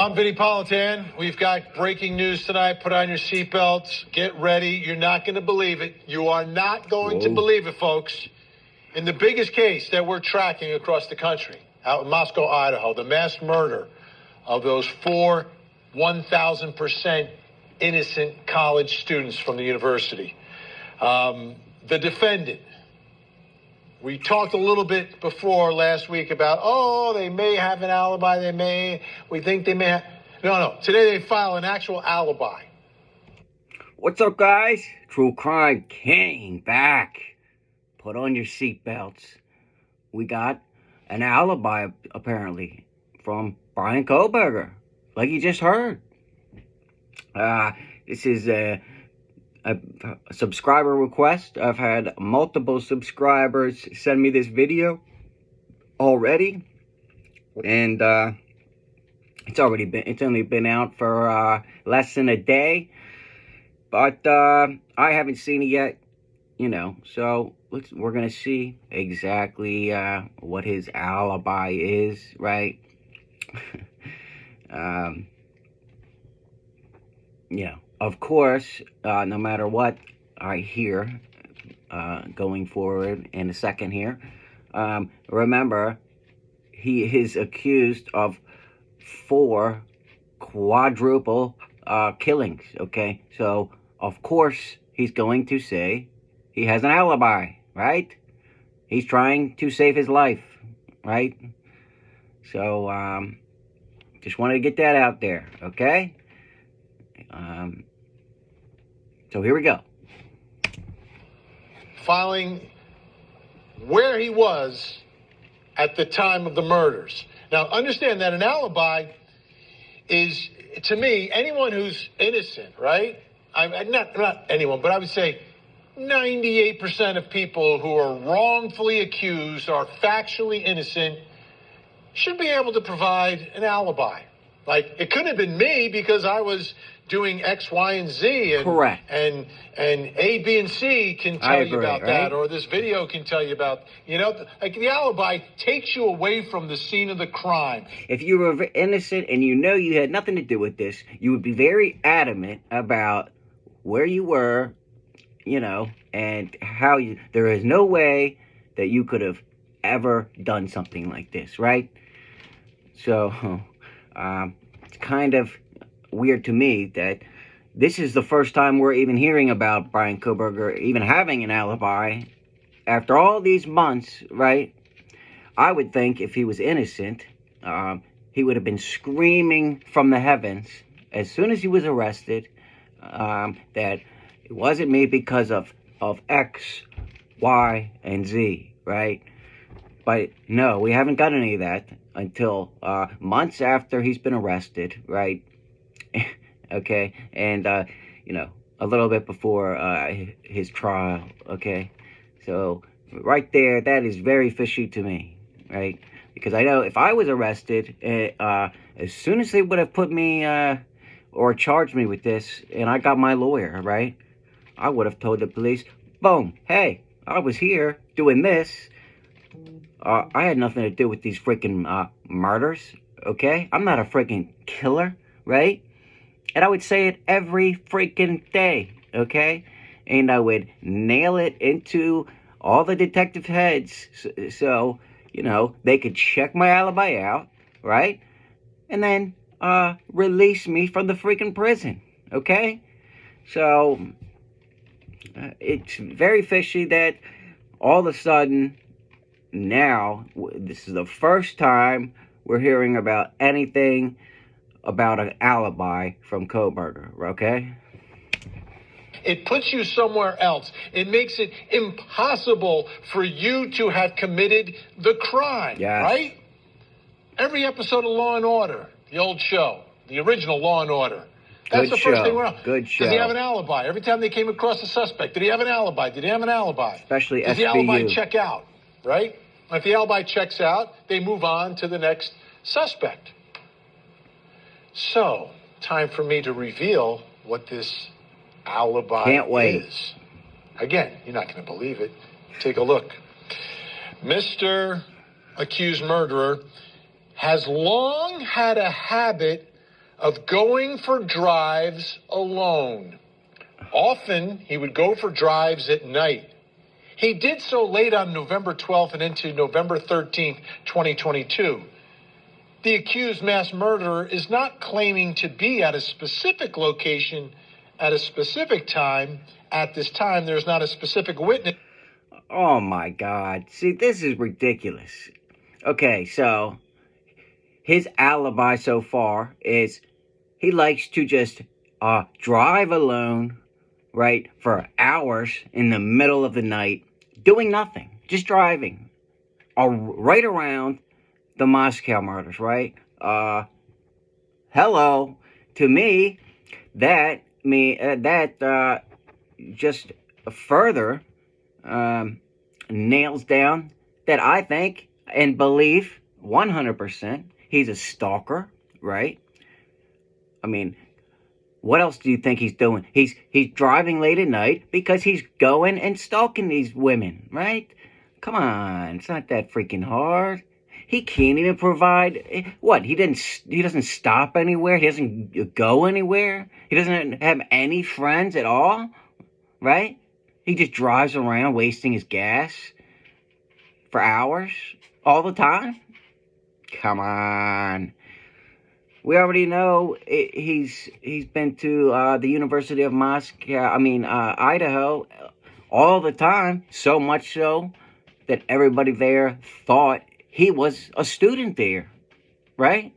I'm Vinny Politan. We've got breaking news tonight. Put on your seatbelts. Get ready. You're not going to believe it. You are not going to believe it, folks. In the biggest case that we're tracking across the country, out in Moscow, Idaho, the mass murder of those 4 1,000% innocent college students from the university. The defendant, we talked a little bit before last week about, they may have an alibi. We think they may have. No. Today they file an actual alibi. What's up, guys? True Crime came back. Put on your seatbelts. We got an alibi, apparently, from Bryan Kohberger, like you just heard. This is a subscriber request. I've had multiple subscribers send me this video already, and it's only been out for less than a day, but I haven't seen it yet, so we're gonna see exactly what his alibi is, right? Of course, no matter what I hear going forward in a second here, remember, he is accused of 4 quadruple killings, okay? So, of course, he's going to say he has an alibi, right? He's trying to save his life, right? So, just wanted to get that out there, okay? So here we go. Filing where he was at the time of the murders. Now, understand that an alibi is, to me, anyone who's innocent, right? Not anyone, but I would say 98% of people who are wrongfully accused are factually innocent should be able to provide an alibi. Like, it couldn't have been me because I was doing X, Y, and Z. And, correct. And A, B, and C can tell you about that, or this video can tell you about, like the alibi takes you away from the scene of the crime. If you were innocent and you had nothing to do with this, you would be very adamant about where you were, and how there is no way that you could have ever done something like this, right? So, it's kind of weird to me that this is the first time we're even hearing about Bryan Kohberger even having an alibi after all these months, right? I would think if he was innocent, he would have been screaming from the heavens as soon as he was arrested that it wasn't me because of X, Y, and Z, right? But no, we haven't got any of that until months after he's been arrested, right? Okay, and a little bit before his trial, okay? So right there, that is very fishy to me, right? Because I know if I was arrested, as soon as they would have put me or charged me with this, and I got my lawyer, right, I would have told the police, boom, hey, I was here doing this. I had nothing to do with these freaking murders, okay? I'm not a freaking killer, right? And I would say it every freaking day, okay? And I would nail it into all the detective heads so they could check my alibi out, right? And then release me from the freaking prison, okay? So it's very fishy that all of a sudden now, this is the first time we're hearing about anything about an alibi from Kohberger, okay? It puts you somewhere else. It makes it impossible for you to have committed the crime, right? Every episode of Law & Order, the old show, the original Law & Order, that's the first thing we're on. Good show. Does he have an alibi? Every time they came across a suspect, did he have an alibi? Did he have an alibi? Especially Does the alibi check out, right? If the alibi checks out, they move on to the next suspect. So, time for me to reveal what this alibi Can't wait. is. Again, you're not going to believe it. Take a look. Mr. accused murderer has long had a habit of going for drives alone. Often, he would go for drives at night. He did so late on November 12th and into November 13th, 2022. The accused mass murderer is not claiming to be at a specific location at a specific time. At this time, there's not a specific witness. Oh my God. See, this is ridiculous. Okay, so his alibi so far is he likes to just drive alone, right, for hours in the middle of the night, doing nothing, just driving right around the Moscow murders, right? Hello, to me, that just further nails down that I think and believe 100% he's a stalker, right? I mean, what else do you think he's doing? He's driving late at night because he's going and stalking these women, right? Come on, it's not that freaking hard. He can't even provide what? He doesn't stop anywhere. He doesn't go anywhere. He doesn't have any friends at all, right? He just drives around wasting his gas for hours all the time. Come on. We already know he's been to the University of Idaho all the time, so much so that everybody there thought he was a student there, right?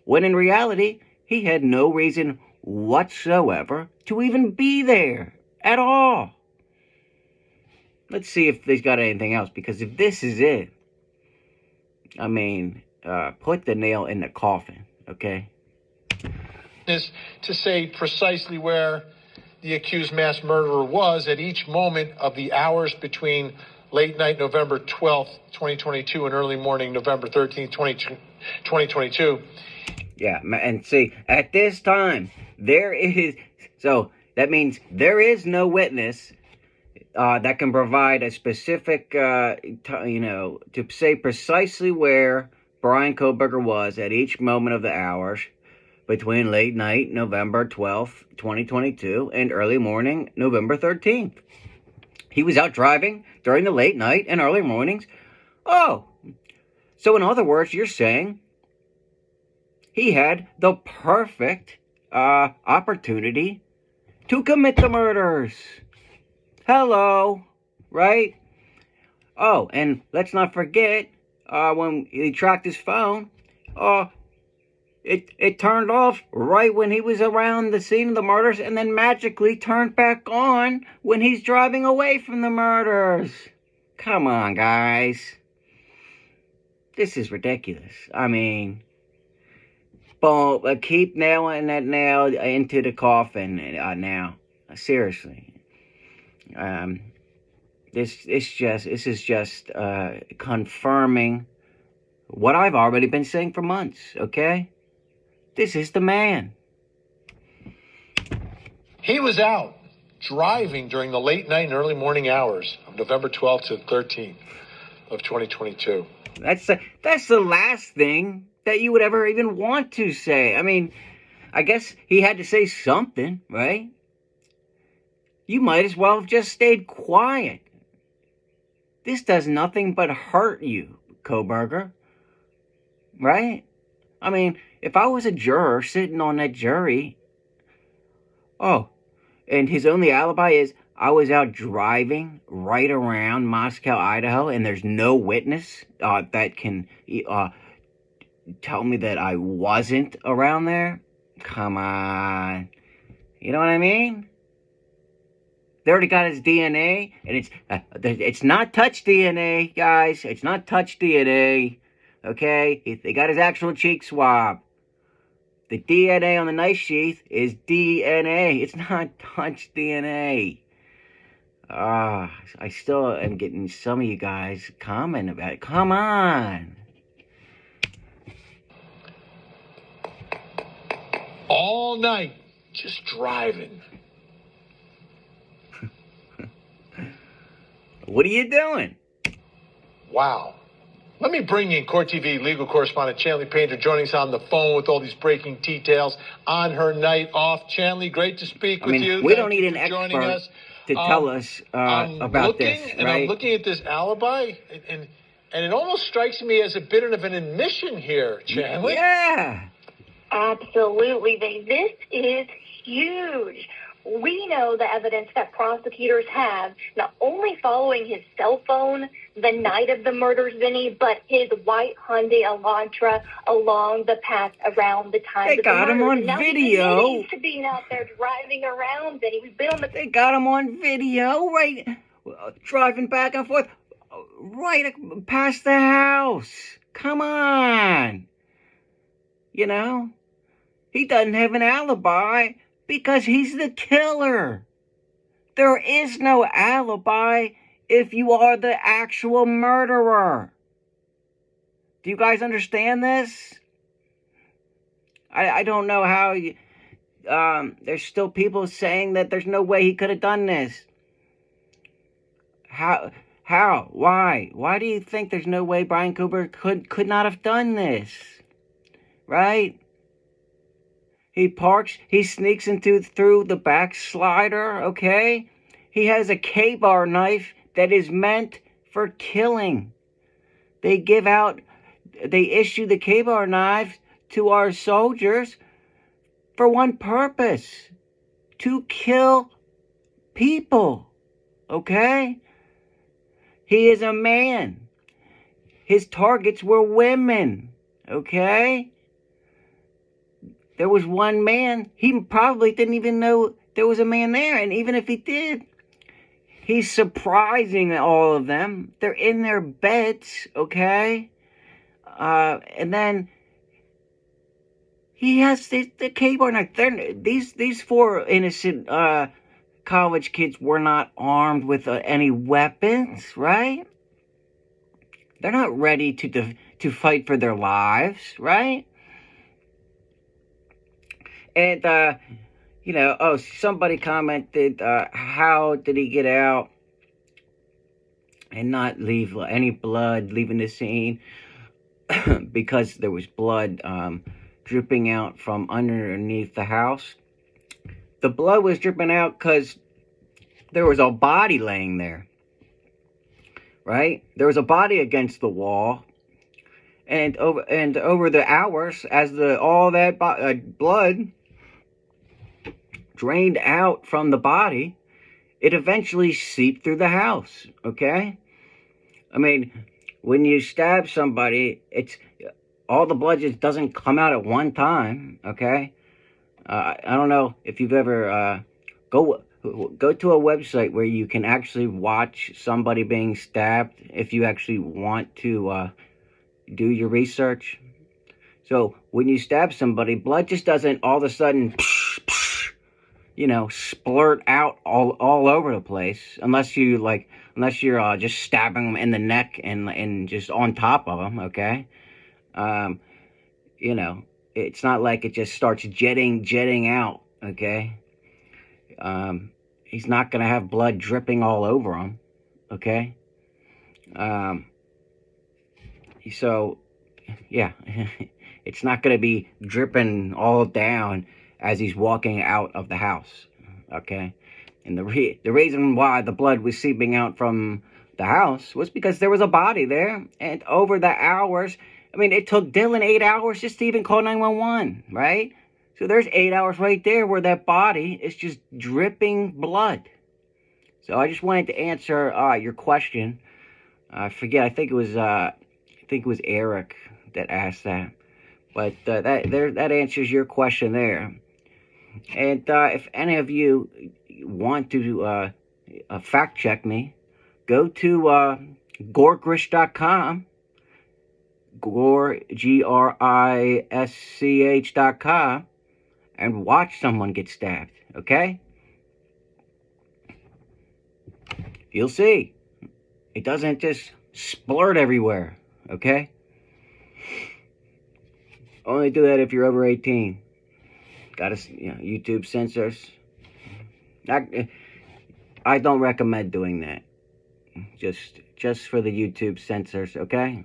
When in reality, he had no reason whatsoever to even be there at all. Let's see if they've got anything else, because if this is it, I mean, put the nail in the coffin, okay? Is to say precisely where the accused mass murderer was at each moment of the hours between late night November 12th, 2022 and early morning November 13th, 2022. Yeah, and see, at this time, so that means there is no witness that can provide a specific, to say precisely where Bryan Kohberger was at each moment of the hours between late night November 12th, 2022 and early morning November 13th. He was out driving during the late night and early mornings. Oh, so in other words, you're saying he had the perfect opportunity to commit the murders. Hello, right? Oh, and let's not forget, when he tracked his phone, it turned off right when he was around the scene of the murders, and then magically turned back on when he's driving away from the murders. Come on, guys. This is ridiculous. I mean, keep nailing that nail into the coffin now. Seriously. This is just confirming what I've already been saying for months, okay? This is the man. He was out driving during the late night and early morning hours of November 12th to 13th of 2022. That's the last thing that you would ever even want to say. I mean, I guess he had to say something, right? You might as well have just stayed quiet. This does nothing but hurt you, Kohberger. Right? I mean, if I was a juror sitting on that jury, and his only alibi is I was out driving right around Moscow, Idaho, and there's no witness that can tell me that I wasn't around there. Come on. You know what I mean? They already got his DNA, and it's not touch DNA, guys. It's not touch DNA, okay? They got his actual cheek swab. The DNA on the knife sheath is DNA. It's not touch DNA. I still am getting some of you guys comment about it. Come on. All night, just driving. What are you doing? Wow. Let me bring in Court TV legal correspondent Chanley Painter joining us on the phone with all these breaking details on her night off. Chanley, great to speak with you. We Thank don't need you an for joining expert us. to tell us about this, right? And I'm looking at this alibi, and it almost strikes me as a bit of an admission here, Chanley. Yeah. Absolutely. This is huge. We know the evidence that prosecutors have, not only following his cell phone the night of the murders, Vinny, but his white Hyundai Elantra along the path around the time They of the got him murders. on video. He's to being out there driving around, Vinny. We've been on the... They got him on video, right? Driving back and forth, right past the house. Come on. You know? He doesn't have an alibi because he's the killer. There is no alibi if you are the actual murderer. Do you guys understand this? I don't know how you... there's still people saying that there's no way he could have done this. How? Why? Why do you think there's no way Bryan Kohberger could not have done this? Right? He parks, he sneaks through the back slider, okay? He has a K-bar knife that is meant for killing. They issue the K-bar knife to our soldiers for one purpose: to kill people, okay? He is a man. His targets were women, okay? There was one man. He probably didn't even know there was a man there. And even if he did, he's surprising all of them. They're in their beds, okay? And then he has the K-bar knife. These four innocent college kids were not armed with any weapons, right? They're not ready to fight for their lives, right? And, somebody commented, how did he get out and not leave any blood leaving the scene? Because there was blood dripping out from underneath the house. The blood was dripping out because there was a body laying there, right? There was a body against the wall. And over the hours, as all that blood drained out from the body, it eventually seeped through the house, okay? I mean, when you stab somebody, it's all the blood just doesn't come out at one time, okay? I don't know if you've ever go to a website where you can actually watch somebody being stabbed if you actually want to do your research. So when you stab somebody, blood just doesn't all of a sudden splurt out all over the place, unless you're just stabbing them in the neck and just on top of them, okay? It's not like it just starts jetting out, okay? He's not gonna have blood dripping all over him, okay? So, yeah, it's not gonna be dripping all down as he's walking out of the house, okay? And the reason why the blood was seeping out from the house was because there was a body there, and over the hours, I mean, it took Dylan 8 hours just to even call 911, right? So there's 8 hours right there where that body is just dripping blood. So I just wanted to answer your question. I forget, I think it was Eric that asked that. But that answers your question there. And if any of you want to fact check me, go to gorgrish.com, GRISCH.com, and watch someone get stabbed, okay? You'll see. It doesn't just splurt everywhere, okay? Only do that if you're over 18. YouTube censors. I don't recommend doing that. Just for the YouTube censors, okay?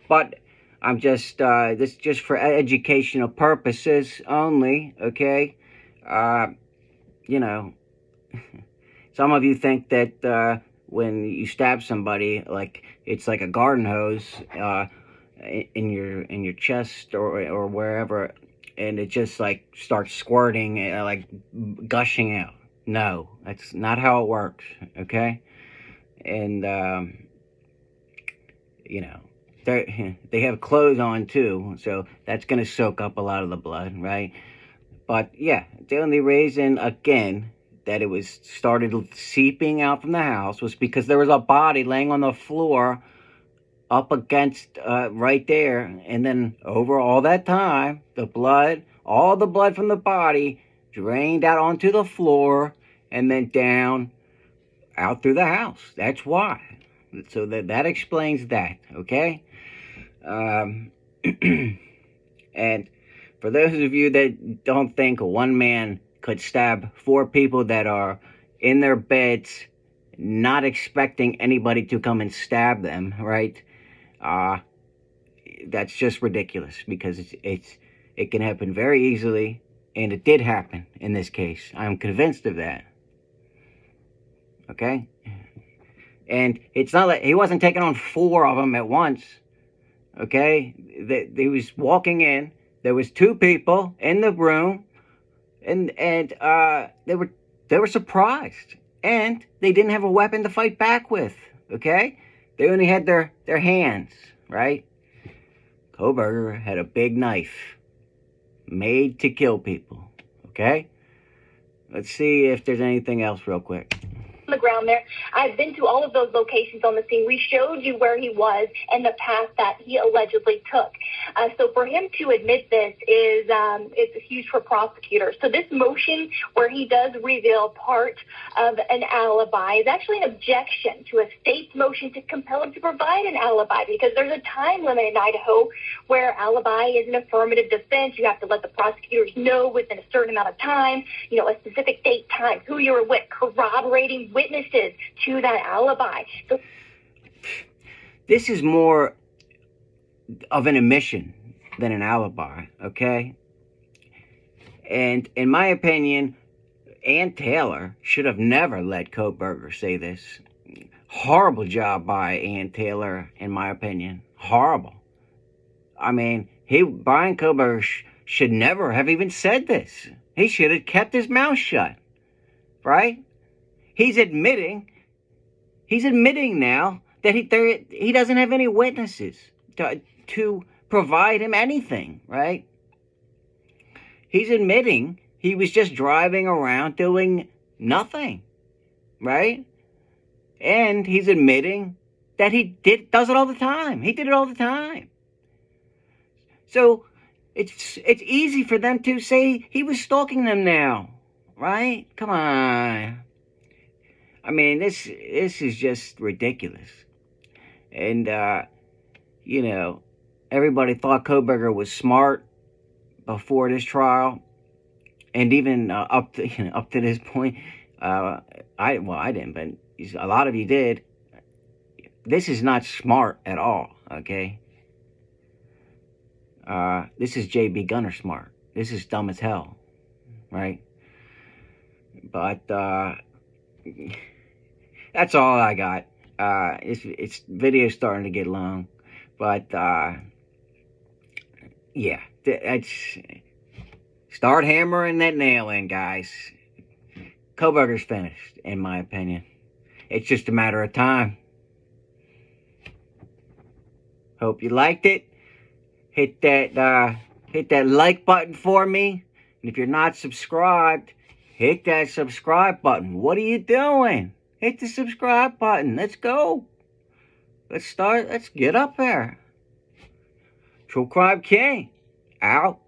But I'm just, this is just for educational purposes only, okay? You know, some of you think that when you stab somebody, like it's like a garden hose in your chest or wherever, and it just like starts squirting, like gushing out. No, that's not how it works, okay? And you know, they have clothes on too, so that's gonna soak up a lot of the blood, right? But yeah, the only reason, again, that it was started seeping out from the house was because there was a body laying on the floor up against right there, and then over all that time, all the blood from the body drained out onto the floor and then down out through the house. That's why. So that explains that, okay? And for those of you that don't think one man could stab 4 people that are in their beds, not expecting anybody to come and stab them, right? That's just ridiculous, because it can happen very easily, and it did happen in this case. I'm convinced of that. Okay? And it's not like he wasn't taking on 4 of them at once. Okay? He was walking in. There was 2 people in the room, and they were surprised, and they didn't have a weapon to fight back with. Okay? They only had their hands, right? Kohberger had a big knife made to kill people. Okay? Let's see if there's anything else real quick. On the ground there. I've been to all of those locations on the scene. We showed you where he was and the path that he allegedly took. So for him to admit this is huge for prosecutors. So this motion where he does reveal part of an alibi is actually an objection to a state's motion to compel him to provide an alibi, because there's a time limit in Idaho where alibi is an affirmative defense. You have to let the prosecutors know within a certain amount of time, a specific date, time, who you were with, corroborating witnesses to that alibi. So this is more of an admission than an alibi, okay? And in my opinion, Ann Taylor should have never let Kohberger say this. Horrible job by Ann Taylor, in my opinion. Horrible. I mean, Bryan Kohberger should never have even said this. He should have kept his mouth shut, right? He's admitting now that he doesn't have any witnesses to provide him anything, right? He's admitting he was just driving around doing nothing, right? And he's admitting that he does it all the time. He did it all the time. So it's easy for them to say he was stalking them now, right? Come on. I mean, this is just ridiculous. And, everybody thought Kohberger was smart before this trial. And even up to this point, I didn't, but a lot of you did. This is not smart at all, okay? This is J.B. Gunner smart. This is dumb as hell, right? But, that's all I got. It's video's starting to get long, but yeah, start hammering that nail in, guys. Kohberger's finished, in my opinion. It's just a matter of time. Hope you liked it. Hit that like button for me, and if you're not subscribed, hit that subscribe button. What are you doing? Hit the subscribe button. Let's go. Let's get up there. True Crime King. Out.